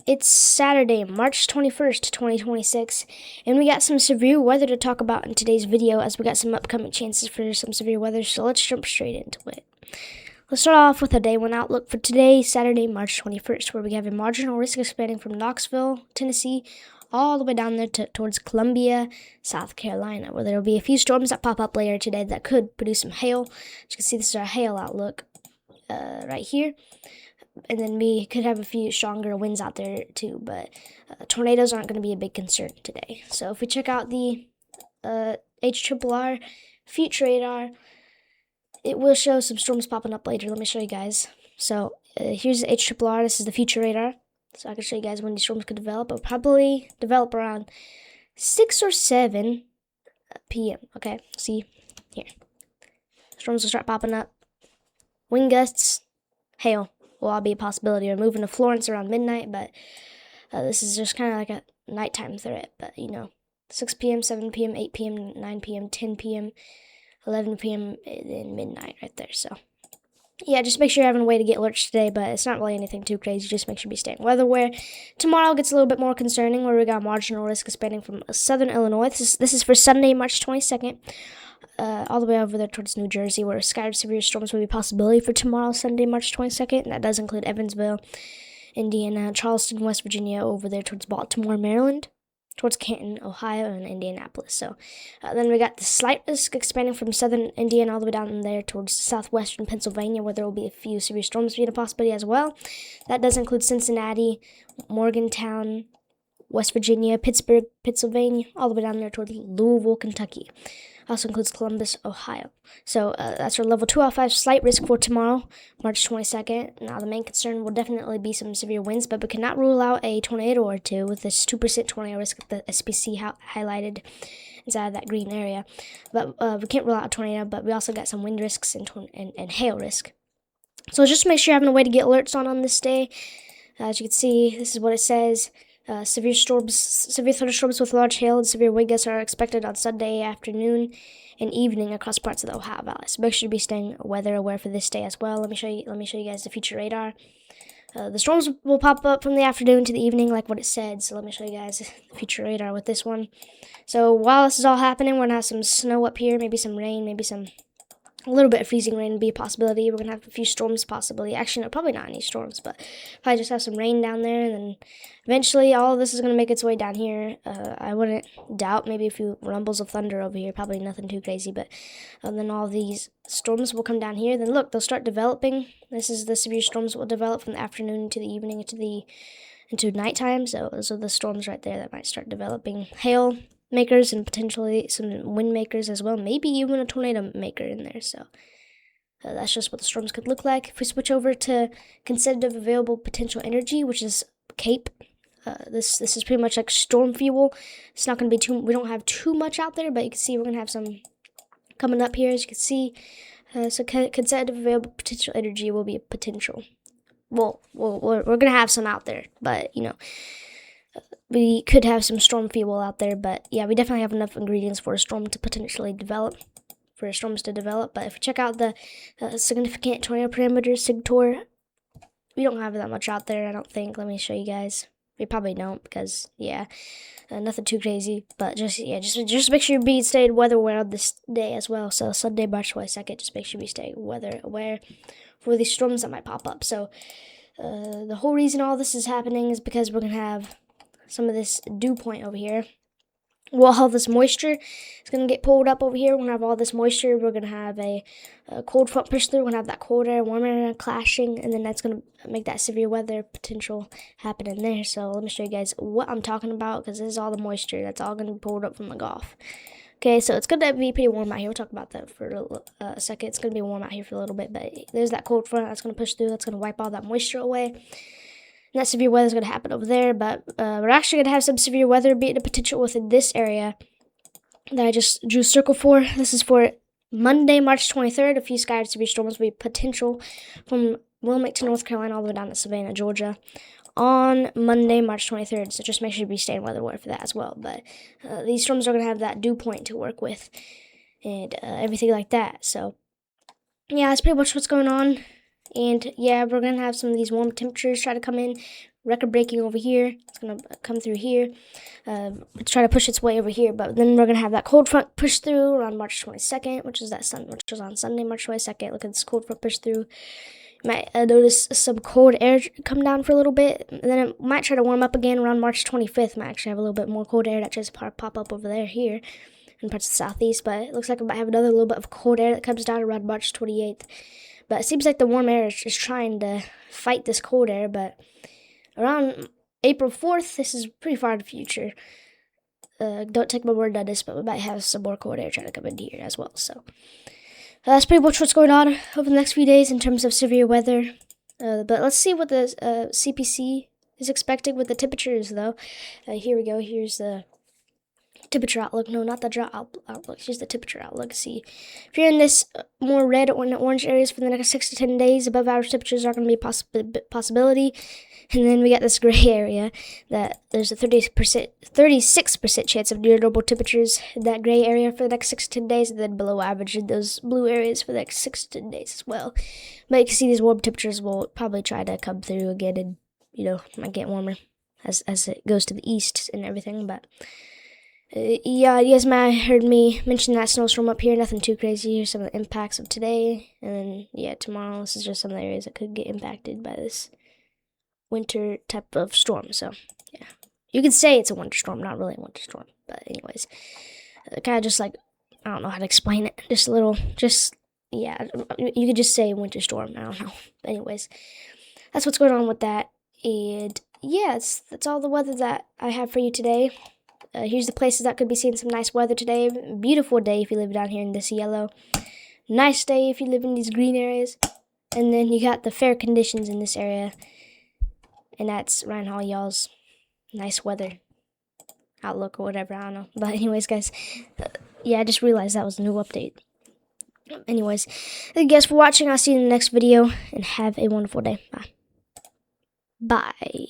It's Saturday, March 21st, 2026, and we got some severe weather to talk about in today's video as we got some upcoming chances for some severe weather, so let's jump straight into it. Let's start off with a day one outlook for today, Saturday, March 21st, where we have a marginal risk expanding from Knoxville, Tennessee, all the way down there towards Columbia, South Carolina, where there will be a few storms that pop up later today that could produce some hail. As you can see, this is our hail outlook right here. And then we could have a few stronger winds out there too, but tornadoes aren't going to be a big concern today. So if we check out the HRRR future radar, it will show some storms popping up later. Let me show you guys. So here's the HRRR. This is the future radar. So I can show you guys when these storms could develop. It'll probably develop around 6 or 7 p.m. Okay, see here. Storms will start popping up. Wind gusts, hail will all be a possibility. We're moving to Florence around midnight, but this is just kind of like a nighttime threat. But, 6 p.m., 7 p.m., 8 p.m., 9 p.m., 10 p.m., 11 p.m., and then midnight right there. So, yeah, just make sure you're having a way to get alerts today, but it's not really anything too crazy. Just make sure you stay in weather aware. Tomorrow gets a little bit more concerning, where we got marginal risk expanding from southern Illinois. This is for Sunday, March 22nd. All the way over there towards New Jersey, where scattered severe storms will be a possibility for tomorrow, Sunday, March 22nd. And that does include Evansville, Indiana, Charleston, West Virginia, over there towards Baltimore, Maryland, towards Canton, Ohio, and Indianapolis. So then we got the slight risk expanding from southern Indiana all the way down there towards southwestern Pennsylvania, where there will be a few severe storms being a possibility as well. That does include Cincinnati, Morgantown, West Virginia, Pittsburgh, Pennsylvania, all the way down there towards Louisville, Kentucky. Also includes Columbus, Ohio. So that's our level 2 out of 5 slight risk for tomorrow, March 22nd. Now, the main concern will definitely be some severe winds, but we cannot rule out a tornado or two with this 2% tornado risk that the SPC highlighted inside of that green area. But we can't rule out a tornado, but we also got some wind risks and hail risk. So just make sure you're having a way to get alerts on this day. As you can see, this is what it says. Severe thunderstorms with large hail and severe wind gusts are expected on Sunday afternoon and evening across parts of the Ohio Valley. So make sure to be staying weather aware for this day as well. Let me show you guys the future radar. The storms will pop up from the afternoon to the evening, like what it said. So let me show you guys the future radar with this one. So while this is all happening, we're gonna have some snow up here, maybe some rain, maybe a little bit of freezing rain would be a possibility. We're going to have a few storms possibly. Actually, no, probably not any storms, but probably just have some rain down there. And then eventually all of this is going to make its way down here. I wouldn't doubt maybe a few rumbles of thunder over here. Probably nothing too crazy, but then all these storms will come down here. Then look, they'll start developing. This is the severe storms that will develop from the afternoon to the evening into nighttime. So those are the storms right there that might start developing. Hail makers and potentially some wind makers as well, maybe even a tornado maker in there. So that's just what the storms could look like. If we switch over to conservative available potential energy, which is CAPE, this is pretty much like storm fuel. It's not going to be we don't have too much out there, but you can see we're going to have some coming up here, as you can see. So conservative available potential energy will be a potential. Well, we're going to have some out there, but we could have some storm fuel out there, but yeah, we definitely have enough ingredients for a storm to potentially develop, But if you check out the significant tornado parameters, SIGTOR, we don't have that much out there, I don't think. Let me show you guys. We probably don't because, nothing too crazy. But just make sure you stay weather aware on this day as well. So Sunday, March 22nd, just make sure you stay weather aware for these storms that might pop up. So the whole reason all this is happening is because we're going to have some of this dew point over here. We'll have this moisture. It's going to get pulled up over here. We're going to have all this moisture. We're going to have a cold front push through. We're going to have that cold air, warm air clashing, and then that's going to make that severe weather potential happen in there. So let me show you guys what I'm talking about, because this is all the moisture. That's all going to be pulled up from the Gulf. Okay, so it's going to be pretty warm out here. We'll talk about that for a second. It's going to be warm out here for a little bit, but there's that cold front that's going to push through. That's going to wipe all that moisture away. And that severe weather is going to happen over there, but we're actually going to have some severe weather being a potential within this area that I just drew a circle for. This is for Monday, March 23rd. A few scattered severe storms will be potential from Wilmington, North Carolina, all the way down to Savannah, Georgia, on Monday, March 23rd. So just make sure you be staying weather aware for that as well. But these storms are going to have that dew point to work with and everything like that. So, yeah, that's pretty much what's going on. And yeah, we're going to have some of these warm temperatures try to come in record breaking over here. It's going to come through here. Try to push its way over here, but then we're going to have that cold front push through around March 22nd, which was on Sunday, March 22nd. Look at this cold front push through. You might notice some cold air come down for a little bit, and then it might try to warm up again around March 25th. Might actually have a little bit more cold air that tries to pop up over here in parts of the southeast, but it looks like we might have another little bit of cold air that comes down around March 28th. But it seems like the warm air is trying to fight this cold air, but around April 4th, this is pretty far in the future. Don't take my word on this, but we might have some more cold air trying to come in here as well. So that's pretty much what's going on over the next few days in terms of severe weather. But let's see what the CPC is expecting with the temperatures, though. Here we go. Here's the temperature outlook. No, not the drought outlook. Here's the temperature outlook. See, if you're in this more red or orange areas for the next 6 to 10 days, above average temperatures are going to be a possibility. And then we got this gray area that there's a 36% chance of near normal temperatures in that gray area for the next 6 to 10 days, and then below average in those blue areas for the next 6 to 10 days as well. But you can see these warm temperatures will probably try to come through again, and might get warmer as it goes to the east and everything. But yeah, you guys might have heard me mention that snowstorm up here. Nothing too crazy. Here's some of the impacts of today, and then yeah, tomorrow. This is just some of the areas that could get impacted by this winter type of storm. So yeah, you could say it's a winter storm, not really a winter storm, but anyways, kind of just like, I don't know how to explain it, yeah, you could just say winter storm, I don't know. But anyways, that's what's going on with that. And yeah, that's all the weather that I have for you today. Here's the places that could be seeing some nice weather today. Beautiful day if you live down here in this yellow, nice day if you live in these green areas, and then you got the fair conditions in this area. And that's Ryan Hall, y'all's nice weather outlook or whatever, I don't know. But anyways, guys, yeah, I just realized that was a new update. Anyways, thank you guys for watching. I'll see you in the next video, and have a wonderful day. Bye. Bye.